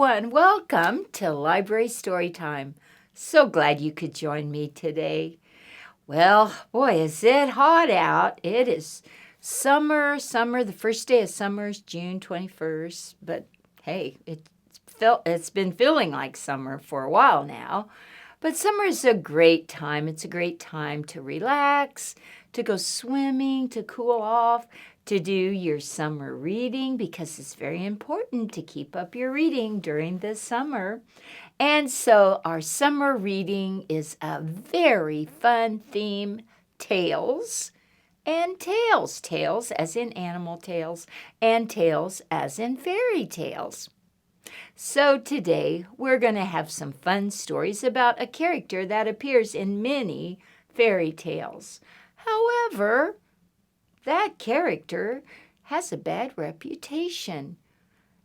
everyone. Welcome to Library Storytime. So glad you could join me today. Well, boy, is it hot out. It is summer. The first day of summer is June 21st. But hey, it's been feeling like summer for a while now. But summer is a great time. It's a great time to relax, to go swimming, to cool off, to do your summer reading because it's very important to keep up your reading during the summer. And so our summer reading is a very fun theme, tales and tales. Tales as in animal tales and tales as in fairy tales. So today we're going to have some fun stories about a character that appears in many fairy tales. However, that character has a bad reputation.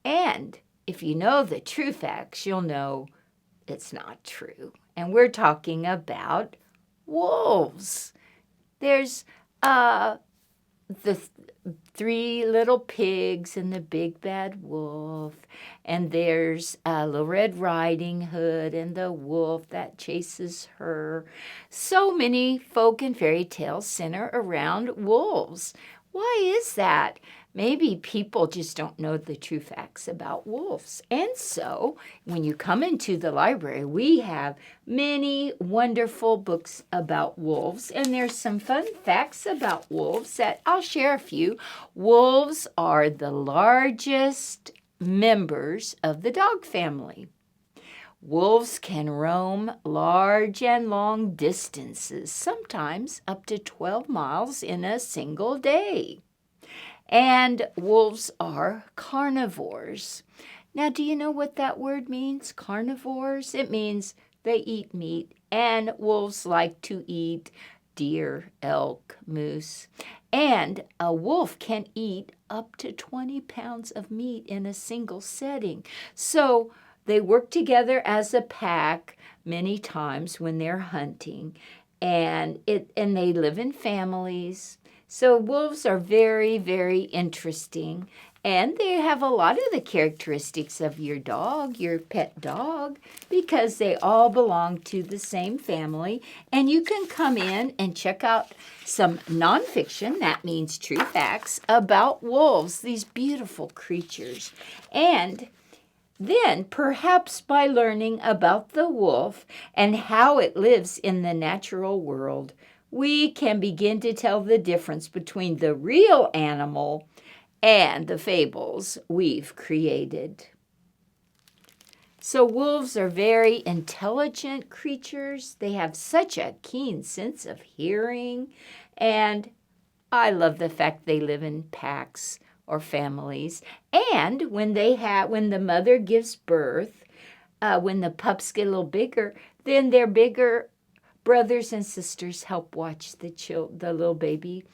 And if you know the true facts, you'll know it's not true. And we're talking about wolves. There's the three little pigs and the big bad wolf. And there's Little Red Riding Hood and the wolf that chases her. So many folk and fairy tales center around wolves. Why is that? Maybe people just don't know the true facts about wolves. And so when you come into the library, we have many wonderful books about wolves. And there's some fun facts about wolves that I'll share a few. Wolves are the largest members of the dog family. Wolves can roam large and long distances, sometimes up to 12 miles in a single day. And wolves are carnivores. Now, do you know what that word means, carnivores? It means they eat meat, and wolves like to eat deer, elk, moose. And a wolf can eat up to 20 pounds of meat in a single setting. So they work together as a pack many times when they're hunting, and they live in families. So wolves are very, very interesting, and they have a lot of the characteristics of your dog, your pet dog, because they all belong to the same family. And you can come in and check out some nonfiction, that means true facts, about wolves, these beautiful creatures. And then, perhaps by learning about the wolf and how it lives in the natural world, we can begin to tell the difference between the real animal and the fables we've created. So wolves are very intelligent creatures. They have such a keen sense of hearing, and I love the fact they live in packs or families. And when the mother gives birth, when the pups get a little bigger, then their bigger brothers and sisters help watch the little baby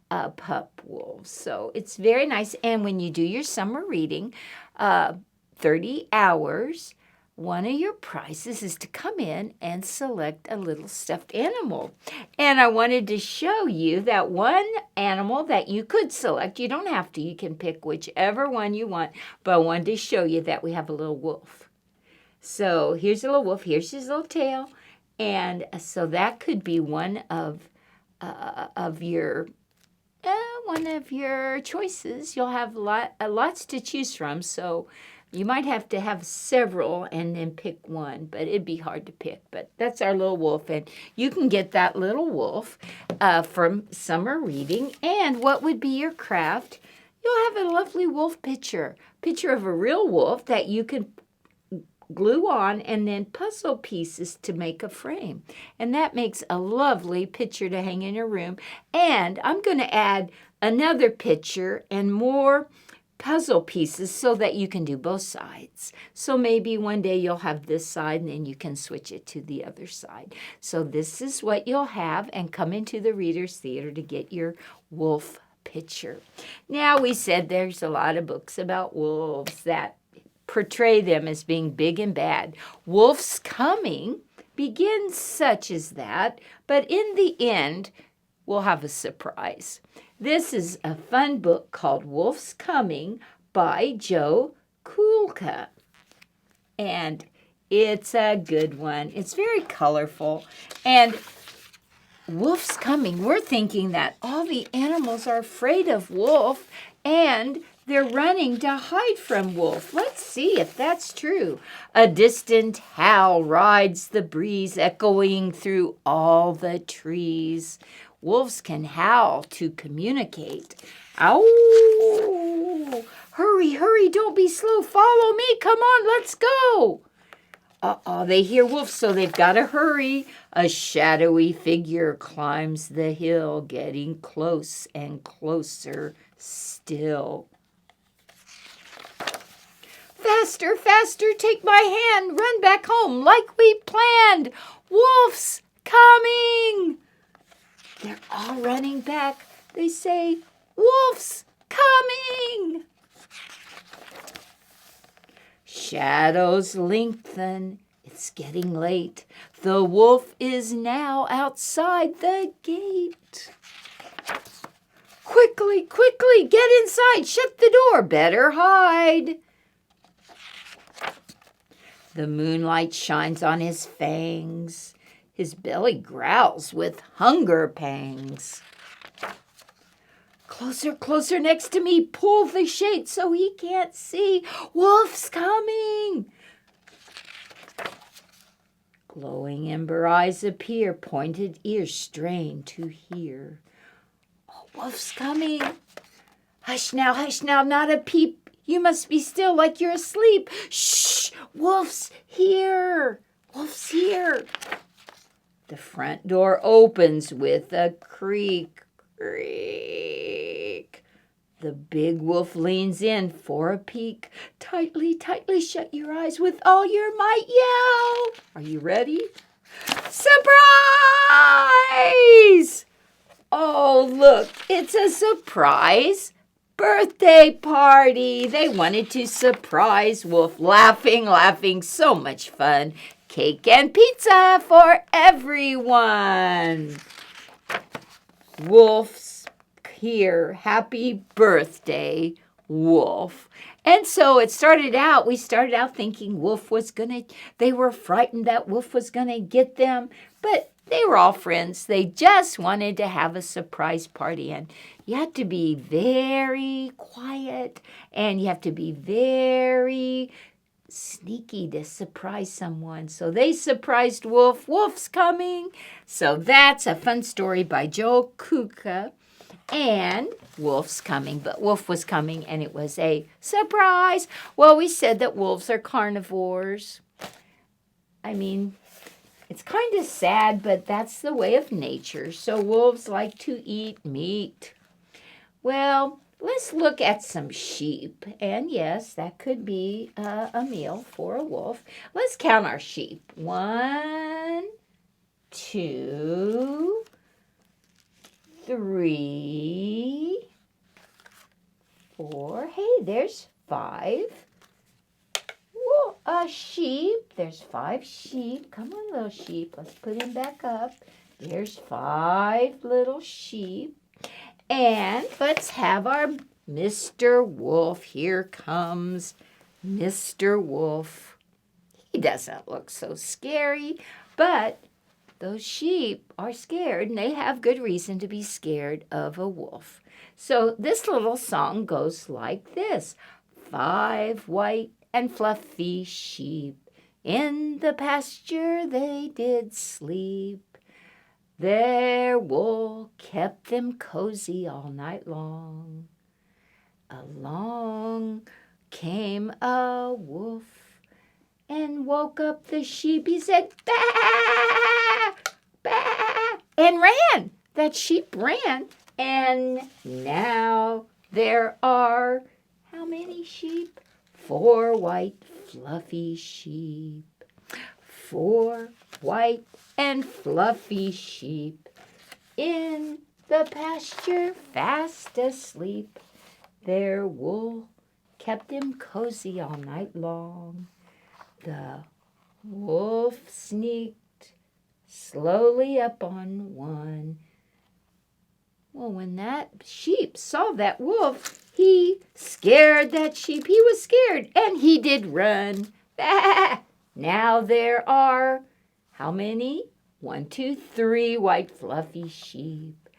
pup wolves. So it's very nice. And when you do your summer reading, 30 hours, one of your prizes is to come in and select a little stuffed animal. And I wanted to show you that one animal that you could select. You don't have to. You can pick whichever one you want. But I wanted to show you that we have a little wolf. So here's a little wolf. Here's his little tail. And so that could be one of your choices. You'll have lots to choose from. So you might have to have several and then pick one, but it'd be hard to pick. But that's our little wolf, and you can get that little wolf from summer reading. And what would be your craft? You'll have a lovely wolf picture of a real wolf that you can glue on and then puzzle pieces to make a frame. And that makes a lovely picture to hang in your room. And I'm going to add another picture and more puzzle pieces so that you can do both sides. So maybe one day you'll have this side and then you can switch it to the other side. So this is what you'll have, and come into the Reader's Theater to get your wolf picture. Now, we said there's a lot of books about wolves that portray them as being big and bad. Wolf's Coming begins such as that, but in the end, we'll have a surprise. This is a fun book called Wolf's Coming by Joe Kulka. and it's a good one. It's very colorful. And Wolf's coming. We're thinking that all the animals are afraid of Wolf, and they're running to hide from Wolf. Let's see if that's true. A distant howl rides the breeze, echoing through all the trees. Wolves can howl to communicate. Ow! Hurry, hurry, don't be slow. Follow me. Come on, let's go. Uh-oh, they hear Wolf, so they've got to hurry. A shadowy figure climbs the hill, getting close and closer still. Faster, faster, take my hand, run back home like we planned. Wolf's coming. They're all running back. They say, Wolf's coming. Shadows lengthen. It's getting late. The wolf is now outside the gate. Quickly, quickly, get inside. Shut the door. Better hide. The moonlight shines on his fangs. His belly growls with hunger pangs. Closer, closer next to me. Pull the shade so he can't see. Wolf's coming. Glowing ember eyes appear, pointed ears strain to hear. Oh, Wolf's coming. Hush now, not a peep. You must be still like you're asleep. Shh, Wolf's here. Wolf's here. The front door opens with a creak. Creak. The big wolf leans in for a peek. Tightly, tightly shut your eyes with all your might. Yell. Are you ready? Surprise! Oh, look, it's a surprise birthday party. They wanted to surprise Wolf. Laughing, laughing, so much fun. Cake and pizza for everyone. Wolf's here. Happy birthday, Wolf. And so we started out thinking they were frightened that Wolf was going to get them, but they were all friends. They just wanted to have a surprise party, and you have to be very quiet, and you have to be very sneaky to surprise someone. So they surprised Wolf. Wolf's coming. So that's a fun story by Joel Kuka. And Wolf's coming, but Wolf was coming, and it was a surprise. Well, we said that wolves are carnivores. I mean, it's kind of sad, but that's the way of nature. So wolves like to eat meat. Well, let's look at some sheep. And yes, that could be a meal for a wolf. Let's count our sheep. 1, 2, 3, 4. Hey, there's 5. Whoa, a sheep. There's 5 sheep. Come on, little sheep. Let's put him back up. There's 5 little sheep. And let's have our Mr. Wolf. Here comes Mr. Wolf. He doesn't look so scary, but those sheep are scared, and they have good reason to be scared of a wolf. So this little song goes like this. 5 white and fluffy sheep, in the pasture they did sleep. Their wool kept them cozy all night long. Along came a wolf and woke up the sheep. He said, "Bah! Bah!" and ran. That sheep ran. And now there are how many sheep? 4 white fluffy sheep. 4 white and fluffy sheep in the pasture fast asleep. Their wool kept them cozy all night long. The wolf sneaked slowly up on one. Well, when that sheep saw that wolf, he scared that sheep. He was scared, and he did run. Now there are, how many? 1, 2, 3 white fluffy sheep.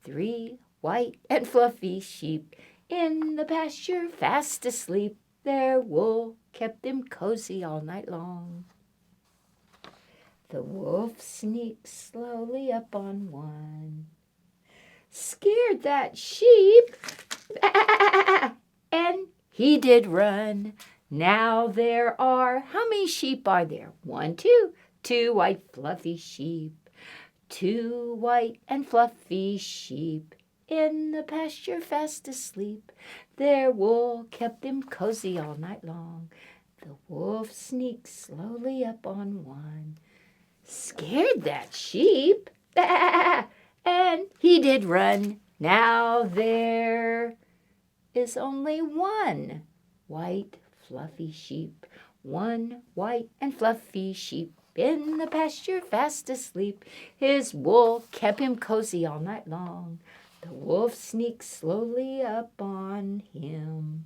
3 white and fluffy sheep in the pasture fast asleep. Their wool kept them cozy all night long. The wolf sneaked slowly up on one, scared that sheep, and he did run. Now there are, how many sheep are there? 1, 2, 2 white fluffy sheep. 2 white and fluffy sheep in the pasture fast asleep. Their wool kept them cozy all night long. The wolf sneaked slowly up on one, scared that sheep, and he did run. Now there is only 1 white fluffy sheep. 1 white and fluffy sheep in the pasture fast asleep. His wool kept him cozy all night long. The wolf sneaked slowly up on him,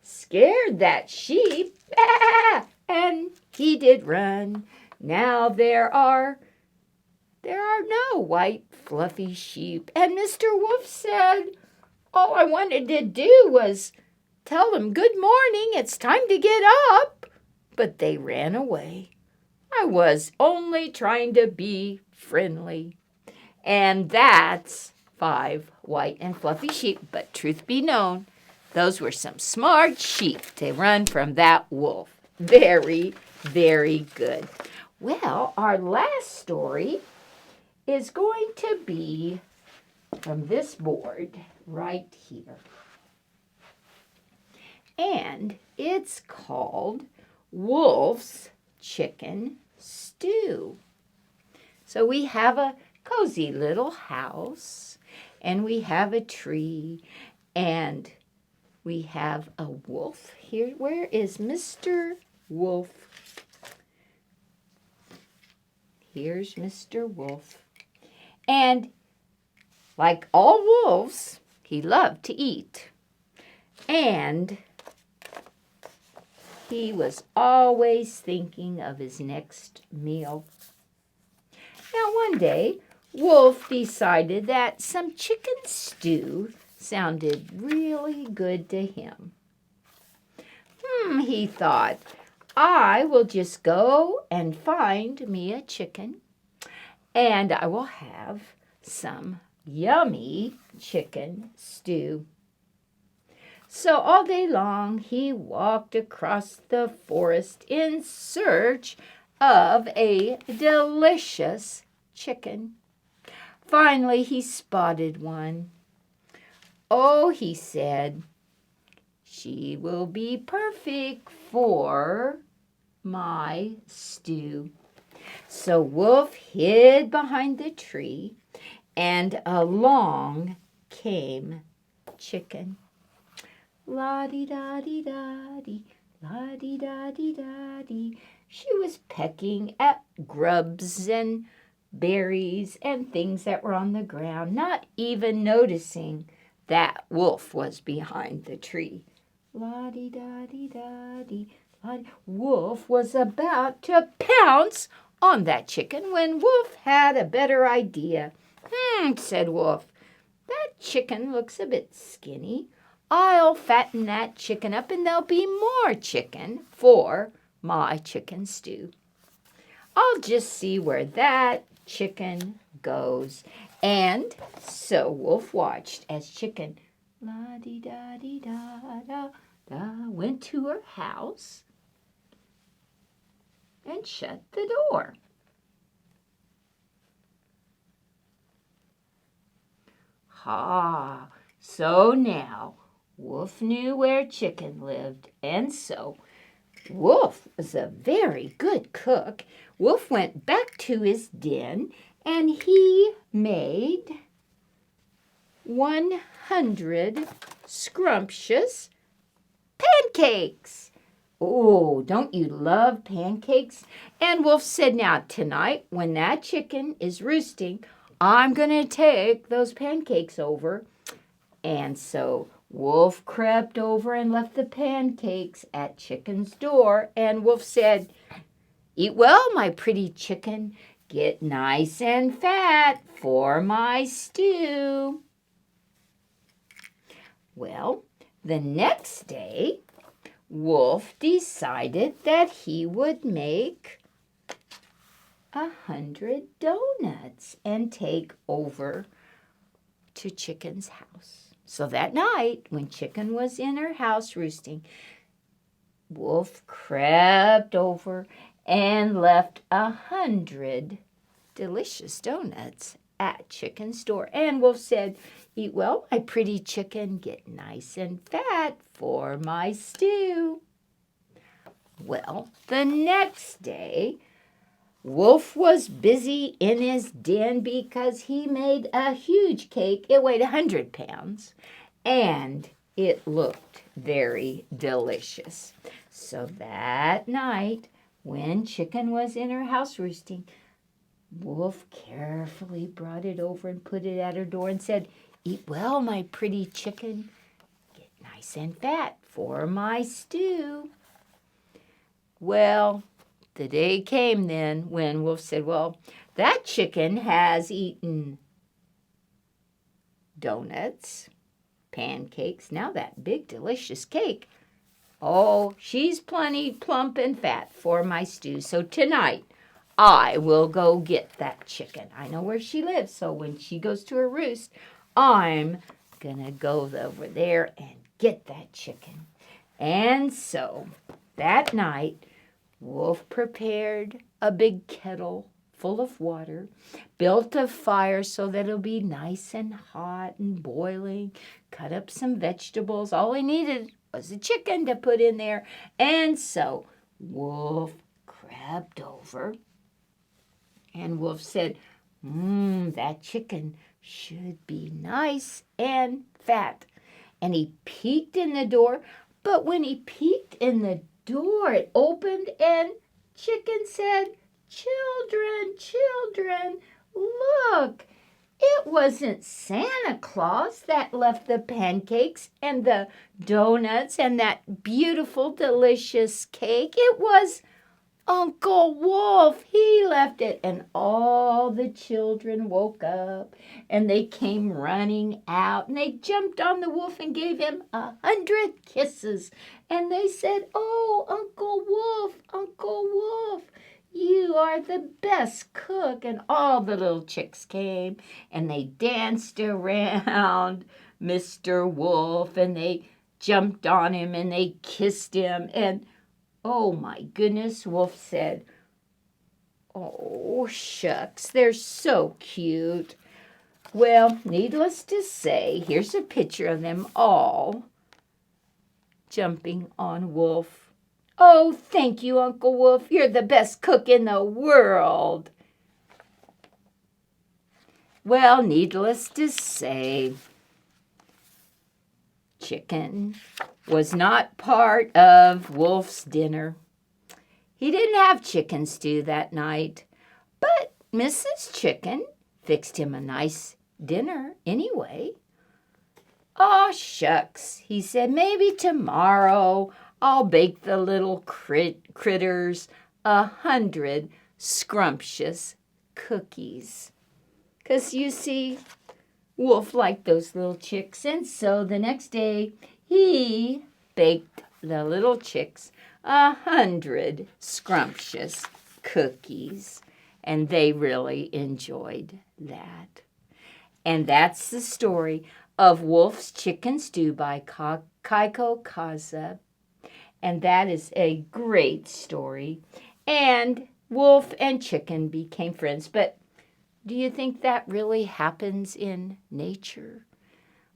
scared that sheep, and he did run. Now there are no white fluffy sheep. And Mr. Wolf said, all I wanted to do was tell them, good morning, it's time to get up. But they ran away. I was only trying to be friendly. And that's 5 white and fluffy sheep. But truth be known, those were some smart sheep to run from that wolf. Very, very good. Well, our last story is going to be from this board right here. And it's called Wolf's Chicken Stew. So we have a cozy little house, and we have a tree, and we have a wolf here. Where is Mr. Wolf? Here's Mr. Wolf. And like all wolves, he loved to eat. And he was always thinking of his next meal. Now one day, Wolf decided that some chicken stew sounded really good to him. He thought, I will just go and find me a chicken, and I will have some yummy chicken stew. So all day long he walked across the forest in search of a delicious chicken. Finally he spotted one. Oh, he said, she will be perfect for my stew. So Wolf hid behind the tree, and along came Chicken. La-dee-da-dee-da-dee, la-dee-da-dee-da-dee. She was pecking at grubs and berries and things that were on the ground, not even noticing that Wolf was behind the tree. La-dee-da-dee-da-dee. Wolf was about to pounce on that chicken when Wolf had a better idea. Said Wolf, that chicken looks a bit skinny. I'll fatten that chicken up and there'll be more chicken for my chicken stew. I'll just see where that chicken goes. And so Wolf watched as Chicken la-dee-da-dee-da-da-da went to her house and shut the door. So now Wolf knew where Chicken lived, and so Wolf was a very good cook. Wolf went back to his den, and he made 100 scrumptious pancakes. Oh, don't you love pancakes? And Wolf said, now tonight when that chicken is roosting, I'm going to take those pancakes over. And so Wolf crept over and left the pancakes at Chicken's door, and Wolf said, "Eat well, my pretty chicken. Get nice and fat for my stew." Well, the next day, Wolf decided that he would make 100 donuts and take over to Chicken's house. So that night, when Chicken was in her house roosting, Wolf crept over and left 100 delicious donuts at Chicken's door. And Wolf said, "Eat well, my pretty chicken. Get nice and fat for my stew." Well, the next day, Wolf was busy in his den because he made a huge cake. It weighed 100 pounds, and it looked very delicious. So that night, when Chicken was in her house roosting, Wolf carefully brought it over and put it at her door and said, "Eat well, my pretty chicken. Get nice and fat for my stew." Well, the day came then when Wolf said, "Well, that chicken has eaten donuts, pancakes, now that big delicious cake. Oh, she's plenty plump and fat for my stew. So tonight I will go get that chicken. I know where she lives, so when she goes to her roost, I'm gonna go over there and get that chicken." And so that night, Wolf prepared a big kettle full of water, built a fire so that it'll be nice and hot and boiling, cut up some vegetables. All he needed was a chicken to put in there. And so Wolf crept over, and Wolf said, "That chicken should be nice and fat." And he peeked in the door, but when he peeked in the door, it opened, and Chicken said, "Children, children, look, it wasn't Santa Claus that left the pancakes and the donuts and that beautiful, delicious cake. It was Uncle Wolf. He left it." And all the children woke up, and they came running out, and they jumped on the wolf and gave him 100 kisses. And they said, "Oh, Uncle Wolf, Uncle Wolf, you are the best cook." And all the little chicks came, and they danced around Mr. Wolf, and they jumped on him, and they kissed him. And oh my goodness, Wolf said, "Oh, shucks, they're so cute." Well, needless to say, here's a picture of them all jumping on Wolf. "Oh, thank you, Uncle Wolf. You're the best cook in the world." Well, needless to say, Chicken was not part of Wolf's dinner. He didn't have chicken stew that night, but Mrs. Chicken fixed him a nice dinner anyway. "Aw, shucks," he said, "maybe tomorrow I'll bake the little critters 100 scrumptious cookies." 'Cause you see, Wolf liked those little chicks, and so the next day he baked the little chicks 100 scrumptious cookies, and they really enjoyed that. And that's the story of Wolf's Chicken Stew by Kaiko Kaza. And that is a great story. And Wolf and Chicken became friends. But do you think that really happens in nature?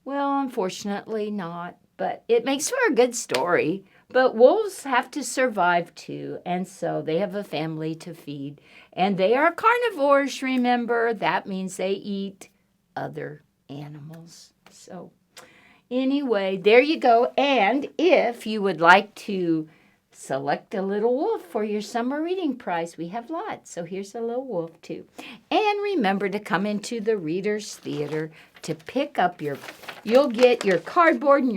Well, unfortunately not. But it makes for a good story. But wolves have to survive too, and so they have a family to feed. And they are carnivores, remember. That means they eat other animals. So anyway, there you go. And if you would like to select a little wolf for your summer reading prize. We have lots, so here's a little wolf too. And remember to come into the Reader's Theater to pick up you'll get your cardboard and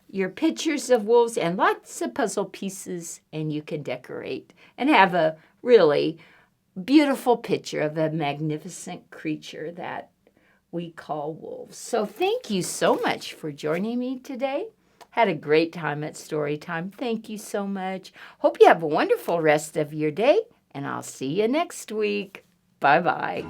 your pictures of wolves and lots of puzzle pieces, and you can decorate and have a really beautiful picture of a magnificent creature that we call wolves. So thank you so much for joining me today. Had a great time at Storytime. Thank you so much. Hope you have a wonderful rest of your day, and I'll see you next week. Bye-bye.